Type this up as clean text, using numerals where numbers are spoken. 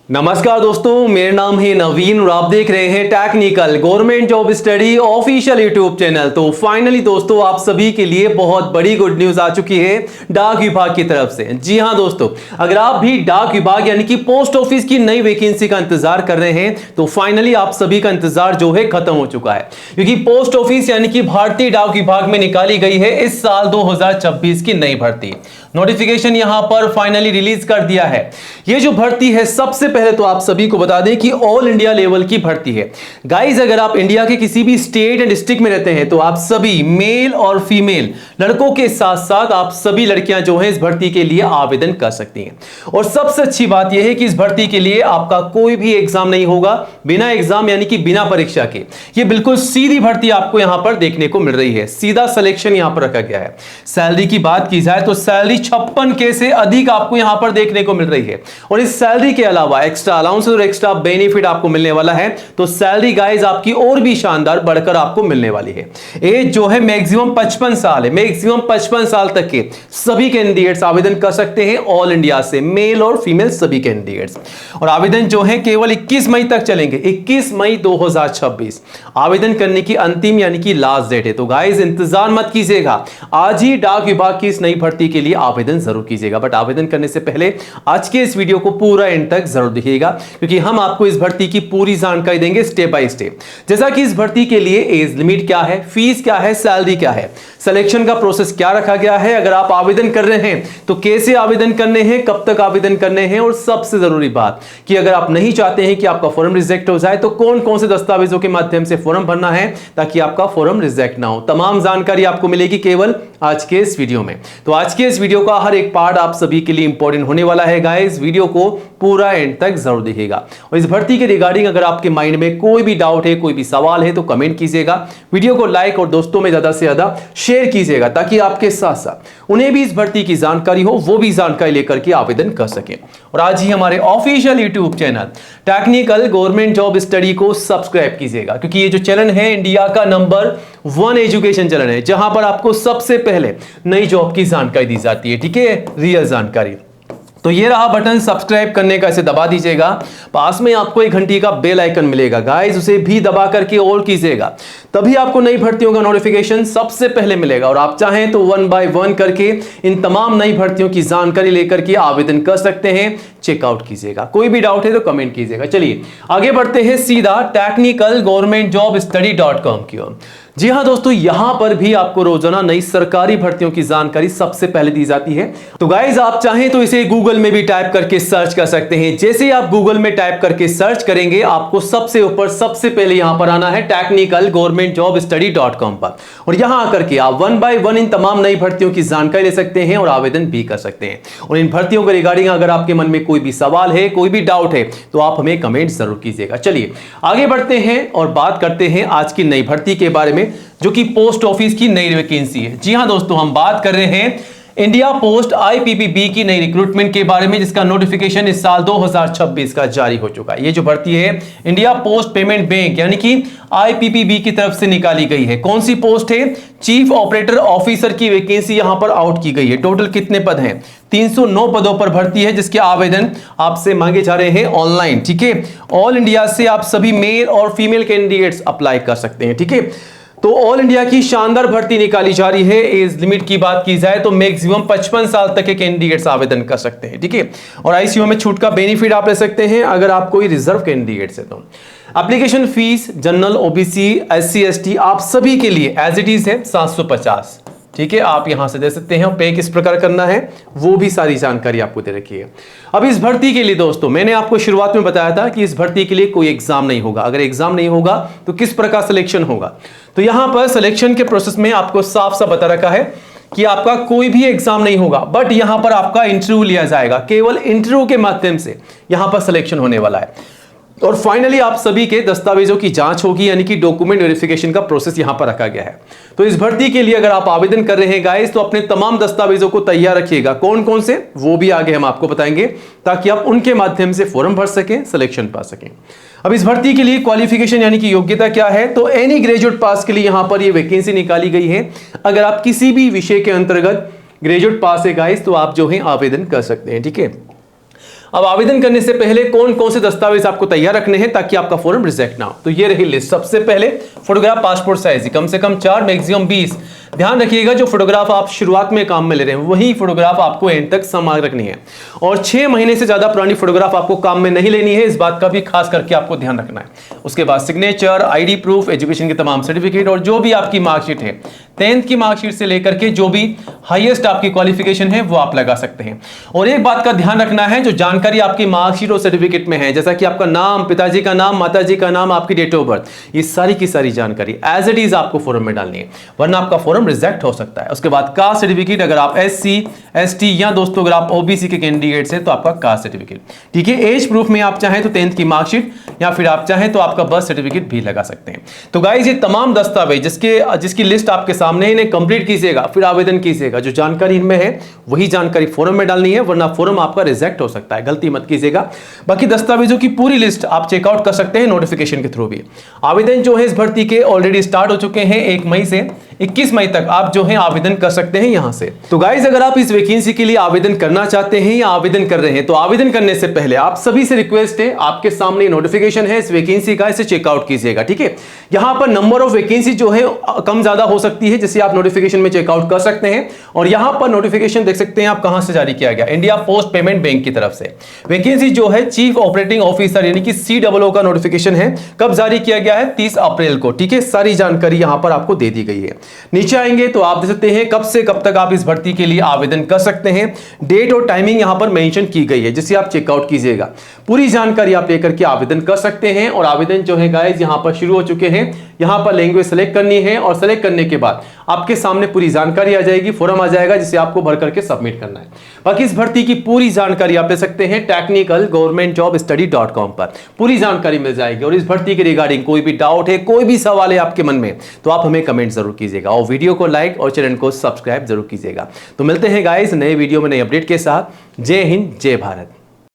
नमस्कार दोस्तों, मेरा नाम है नवीन और आप देख रहे हैं technical government job study official YouTube channel. तो फाइनली दोस्तों, आप सभी के लिए बहुत बड़ी गुड न्यूज आ चुकी है डाक विभाग की तरफ से। जी हां दोस्तों, अगर आप भी डाक विभाग यानी कि पोस्ट ऑफिस की नई वैकेंसी का इंतजार कर रहे हैं तो फाइनली आप सभी का इंतजार जो है खत्म हो चुका है, क्योंकि पोस्ट ऑफिस यानी कि भारतीय डाक विभाग में निकाली गई है इस साल 2026 की नई भर्ती। नोटिफिकेशन यहां पर फाइनली रिलीज कर दिया है। ये जो भर्ती है, सबसे पहले तो आप सभी को बता दें कि ऑल इंडिया लेवल की भर्ती है। गाइस, अगर आप इंडिया के किसी भी स्टेट एंड डिस्ट्रिक्ट में रहते हैं तो आप सभी मेल और फीमेल लड़कों के साथ साथ आप सभी लड़कियां जो हैं इस भर्ती के लिए आवेदन कर सकती हैं। और सबसे अच्छी बात यह है कि इस भर्ती के लिए आपका कोई भी एग्जाम नहीं होगा, बिना एग्जाम यानी कि बिना परीक्षा के। ये बिल्कुल सीधी भर्ती आपको यहां पर देखने को मिल रही है, सीधा सिलेक्शन यहां पर रखा गया है। सैलरी की बात की जाए तो सैलरी 56K से अधिक आपको यहां पर देखने को मिल रही है। और इस सैलरी के अलावा एक्स्ट्रा अलाउंस और एक्स्ट्रा बेनिफिट आपको मिलने वाला है। तो सैलरी गाइस आपकी और भी शानदार बढ़कर आपको मिलने वाली है। एज जो है मैक्सिमम 55 साल है। मैक्सिमम 55 साल तक के सभी कैंडिडेट्स आवेदन कर सकते हैं ऑल इंडिया से, मेल और फीमेल सभी कैंडिडेट्स। और आवेदन जो है केवल 21 मई तक चलेंगे। 21 मई 2026 आवेदन करने की अंतिम यानी कि लास्ट डेट है। तो गाइस इंतजार मत कीजिएगा, आज ही डाक विभाग की इस नई भर्ती के लिए आवेदन जरूर कीजिएगा। बट आवेदन करने से पहले आज के इस वीडियो को पूरा एंड तक जरूर देखिएगा, क्योंकि हम आपको इस भर्ती की पूरी जानकारी देंगे स्टेप बाय स्टेप। जैसा कि इस भर्ती के लिए एज लिमिट क्या है, फीस क्या है, सैलरी क्या है, सिलेक्शन का प्रोसेस क्या रखा गया है, अगर आप आवेदन कर रहे हैं तो कैसे आवेदन करने हैं, कब तक आवेदन करने हैं, और सबसे जरूरी बात कि अगर आप नहीं चाहते हैं कि आपका फॉर्म रिजेक्ट हो जाए तो कौन कौन से दस्तावेजों के माध्यम से फॉर्म भरना है ताकि आपका फॉर्म रिजेक्ट ना हो। तमाम जानकारी आपको मिलेगी केवल आज के इस वीडियो में। तो आज के इस वीडियो का हर एक पार्ट आप सभी के लिए इंपॉर्टेंट होने वाला है गाइस। वीडियो को पूरा एंड तक जरूर देखिएगा। और इस भर्ती के रिगार्डिंग अगर आपके माइंड में कोई भी डाउट है, कोई भी सवाल है तो कमेंट कीजिएगा। वीडियो को लाइक और दोस्तों में ज्यादा से ज्यादा शेयर कीजिएगा ताकि आपके साथ साथ उन्हें भी इस भर्ती की जानकारी हो, वो भी जानकारी लेकर के आवेदन कर सके। और आज ही हमारे official YouTube channel technical government job study को सब्सक्राइब कीजिएगा, क्योंकि ये जो चैनल है इंडिया का नंबर 1 एजुकेशन चैनल है, जहां पर आपको सबसे पहले नई जॉब की जानकारी दी जाती है। ठीक है, रियल जानकारी। तो ये रहा बटन सब्सक्राइब करने का, इसे दबा दीजिएगा। पास में आपको एक घंटी का बेल आइकन मिलेगा गाइस, उसे भी दबा करके ऑल कीजिएगा, तभी आपको नई भर्तियों का नोटिफिकेशन सबसे पहले मिलेगा। और आप चाहें तो 1 बाय 1 करके इन तमाम नई भर्तियों की जानकारी लेकर के आवेदन कर सकते हैं। चेकआउट कीजिएगा। कोई भी डाउट है तो कमेंट कीजिएगा। चलिए आगे बढ़ते हैं सीधा टेक्निकल गवर्नमेंट जॉब स्टडी.com की ओर। जी हां दोस्तों, यहां पर भी आपको रोजाना नई सरकारी भर्तियों की जानकारी सबसे पहले दी जाती है। तो गाइस, आप चाहें तो इसे गूगल में भी टाइप करके सर्च कर सकते हैं। जैसे ही आप गूगल में टाइप करके सर्च करेंगे, आपको सबसे ऊपर सबसे पहले यहां पर आना है टेक्निकल गवर्नमेंट जॉब स्टडी.com पर। और यहां आकर के आप 1 बाय 1 इन तमाम नई भर्तियों की जानकारी ले सकते हैं और आवेदन भी कर सकते हैं। और इन भर्तियों के रिगार्डिंग अगर आपके मन में कोई भी सवाल है, कोई भी डाउट है तो आप हमें कमेंट जरूर कीजिएगा। चलिए आगे बढ़ते हैं और बात करते हैं आज की नई भर्ती के बारे में, जो कि पोस्ट ऑफिस की नई वैकेंसी है। जी हां दोस्तों, हम बात कर रहे हैं इंडिया पोस्ट IPPB की नई रिक्रूटमेंट के बारे में, जिसका नोटिफिकेशन इस साल 2026 का जारी हो चुका है। ये जो भर्ती है इंडिया पोस्ट पेमेंट बैंक यानी कि IPPB की तरफ से निकाली गई है। कौन सी पोस्ट है? चीफ ऑपरेटर ऑफिसर की वैकेंसी यहां पर आउट की गई है। टोटल कितने पद हैं? 309 पदों पर भर्ती है, जिसके आवेदन आपसे मांगे जा रहे हैं ऑनलाइन। ठीक है, ऑल इंडिया से आप सभी मेल और फीमेल कैंडिडेट्स अप्लाई कर सकते हैं। ठीक है, तो ऑल इंडिया की शानदार भर्ती निकाली जा रही है। एज लिमिट की बात की जाए तो मैक्सिमम 55 साल तक के कैंडिडेट्स आवेदन कर सकते हैं। ठीक है, और ICU में छूट का बेनिफिट आप ले सकते हैं अगर आप कोई रिजर्व कैंडिडेट्स है तो। Application fees general, OBC, SC ST आप सभी के लिए एज इट इज है 750। ठीक है, आप यहां से दे सकते हैं। पे किस प्रकार करना है वो भी सारी जानकारी आपको दे रखी है। अब इस भर्ती के लिए दोस्तों, मैंने आपको शुरुआत में बताया था कि इस भर्ती के लिए कोई एग्जाम नहीं होगा। अगर एग्जाम नहीं होगा तो किस प्रकार सिलेक्शन होगा, तो यहां पर सिलेक्शन के प्रोसेस में आपको साफ साफ बता रखा है कि आपका कोई भी एग्जाम नहीं होगा, बट यहां पर आपका इंटरव्यू लिया जाएगा। केवल इंटरव्यू के माध्यम से यहां पर सिलेक्शन होने वाला है। और फाइनली आप सभी के दस्तावेजों की जांच होगी, यानी कि डॉक्यूमेंट वेरिफिकेशन का प्रोसेस यहां पर रखा गया है। तो इस भर्ती के लिए अगर आप आवेदन कर रहे हैं गाइस, तो अपने तमाम दस्तावेजों को तैयार रखिएगा। कौन कौन से वो भी आगे हम आपको बताएंगे, ताकि आप उनके माध्यम से फॉर्म भर सकें, सिलेक्शन पा सकें। अब इस भर्ती के लिए क्वालिफिकेशन यानी कि योग्यता क्या है, तो एनी ग्रेजुएट पास के लिए यहां पर ये वैकेंसी निकाली गई है। अगर आप किसी भी विषय के अंतर्गत ग्रेजुएट पास है गाइस, तो आप जो है आवेदन कर सकते हैं। ठीक है, अब आवेदन करने से पहले कौन कौन से दस्तावेज आपको तैयार रखने हैं ताकि आपका फॉर्म रिजेक्ट ना हो, तो ये रही लिस्ट। सबसे पहले फोटोग्राफ पासपोर्ट साइज कम से कम 4 मैक्सिमम 20। ध्यान रखिएगा जो फोटोग्राफ आप शुरुआत में काम में ले रहे हैं वही फोटोग्राफ आपको एंड तक संभाल रखनी है, और 6 महीने से ज्यादा पुरानी फोटोग्राफ आपको काम में नहीं लेनी है, इस बात का भी खास करके आपको ध्यान रखना है। उसके बाद सिग्नेचर, आईडी प्रूफ, एजुकेशन के तमाम सर्टिफिकेट और जो भी आपकी मार्कशीट है 10th की मार्कशीट से लेकर के जो भी हाईएस्ट आपकी क्वालिफिकेशन है वो आप लगा सकते हैं। और एक बात का ध्यान रखना है, जो जानकारी आपकी मार्कशीट और सर्टिफिकेट में है जैसा कि आपका नाम, पिताजी का नाम, माताजी का नाम, आपकी डेट ऑफ बर्थ, ये सारी की सारी जानकारी एज इट इज आपको फॉर्म में डालनी है, वरना आपका फॉर्म रिजेक्ट हो सकता है। उसके बाद कास्ट सर्टिफिकेट, अगर आप SC ST या दोस्तों अगर आप OBC के कैंडिडेट्स हैं तो आपका कास्ट सर्टिफिकेट, ठीक है। एज प्रूफ में आप चाहें तो 10th की मार्कशीट या फिर आप चाहें तो आपका बर्थ सर्टिफिकेट भी लगा सकते हैं। तो गाइस ये तमाम दस्तावेज जिसकी लिस्ट आपके सामने, इन्हें कंप्लीट कीजिएगा फिर आवेदन कीजिएगा। जो जानकारी इनमें है वही जानकारी फॉर्म में डालनी है, वरना फॉर्म आपका रिजेक्ट हो सकता है, गलती मत कीजिएगा। बाकी दस्तावेजों की पूरी लिस्ट आप चेकआउट कर सकते हैं नोटिफिकेशन के थ्रू भी। आवेदन जो है इस भर्ती के ऑलरेडी स्टार्ट हो चुके हैं, 1 मई से 21 मई तक आप जो है आवेदन कर सकते हैं यहां से। तो गाइस अगर आप इस वैकेंसी के लिए आवेदन करना चाहते हैं या आवेदन कर रहे हैं तो आवेदन करने से पहले आप सभी से रिक्वेस्ट है, आपके सामने नोटिफिकेशन है इस वैकेंसी का, इसे चेकआउट कीजिएगा, ठीक है। यहां पर नंबर ऑफ वैकेंसी जो है कम ज्यादा हो सकती है, जिसे आप नोटिफिकेशन में चेकआउट कर सकते हैं। और यहां पर नोटिफिकेशन देख सकते हैं आप कहां से जारी किया गया, इंडिया पोस्ट पेमेंट बैंक की तरफ से। वैकेंसी जो है चीफ ऑपरेटिंग ऑफिसर यानी कि COO का नोटिफिकेशन है, कब जारी किया गया है, 30 अप्रैल को, ठीक है। सारी जानकारी यहां पर आपको दे दी गई है। नीचे आएंगे तो आप देख सकते हैं कब से कब तक आप इस भर्ती के लिए आवेदन कर सकते हैं, डेट और टाइमिंग यहां पर मेंशन की गई है, जिसे आप चेकआउट कीजिएगा। पूरी जानकारी आप लेकर के आवेदन कर सकते हैं। और आवेदन जो है गाइस यहां पर शुरू हो चुके हैं। यहां पर लैंग्वेज सेलेक्ट करनी है और सेलेक्ट करने के बाद आपके सामने पूरी जानकारी आ जाएगी, फॉर्म आ जाएगा जिसे आपको भर करके सबमिट करना है। बाकी इस भर्ती की पूरी जानकारी आप ले सकते हैं technicalgovernmentjobstudy.com पर, पूरी जानकारी मिल जाएगी। और इस भर्ती के रिगार्डिंग कोई भी डाउट है, कोई भी सवाल है आपके मन में, तो आप हमें कमेंट जरूर कीजिएगा और वीडियो को लाइक और चैनल को सब्सक्राइब जरूर कीजिएगा। तो मिलते हैं गाइस नए वीडियो में नए अपडेट के साथ। जय हिंद, जय भारत।